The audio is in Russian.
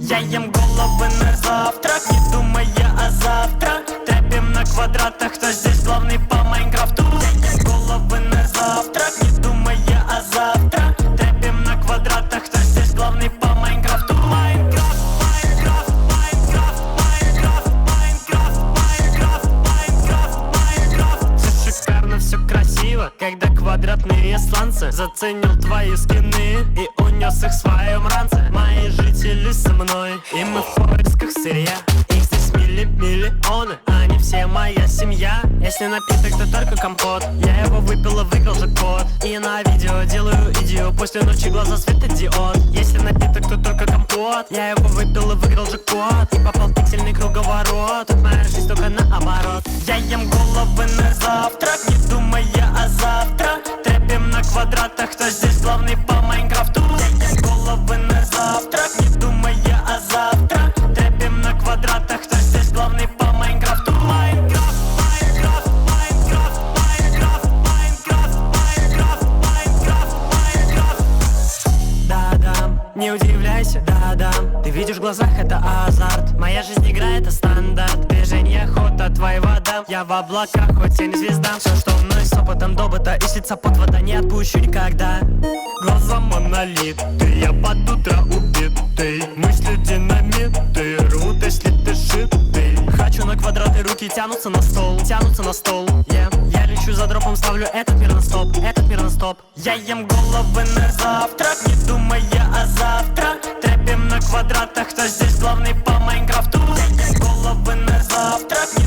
Я ем головы на завтрак, не думая о завтра. Трэпим на квадратах, кто здесь главный по Майнкрафту. Я ем головы на завтрак, не думая о завтра. Трэпим на квадратах, кто здесь главный по Майнкрафту. Майнкрафт, Майнкрафт, Майнкрафт, Майнкрафт, Майнкрафт, Майнкрафт, Майнкрафт, Майнкрафт. Все шикарно, все красиво, когда квадратные сланцы заценил твои скины и унес их в своем ранце. Мои жители со мной, и мы в поисках сырья. Их здесь миллионы, они все моя семья. Если напиток, то только компот. Я его выпил и выиграл джекпот. И на видео делаю идею, после ночи глаза светодиод. Если напиток, то только компот. Я его выпил и выиграл джекпот. И попал в пиксельный круговорот. Тут моя жизнь только наоборот. Я ем головы на завтрак, не думая о завтра. Трэпим на квадратах, кто здесь главный по Майнкрафту. Я ем головы на завтрак, не думая о завтра. Трэпим на квадратах, кто здесь главный по Майнкрафту. Майнкрафт, Майнкрафт, Майнкрафт, Майнкрафт, Майнкрафт, Майнкрафт, Майнкрафт, Майнкрафт. Да-да, не удивляйся, да-да. Ты видишь в глазах, это азарт. Моя жизнь игра, это стандарт. Движение, охота, твоя вода. Я в облаках, хоть я не звезда. Все, что мной с опытом добыто, и слиться под вода не отпущу никогда. Глаза монолиты, я под утро убитый. Мысли динамиты, рвут, если ты шитый. Хочу на квадраты, руки тянутся на стол, тянутся на стол, yeah. Я лечу за дропом, ставлю этот мир на стоп, этот мир на стоп. Я ем головы на завтрак, не думая о завтра. Трэпим на квадратах, кто здесь главный по Майнкрафту. Я ем головы на завтрак, не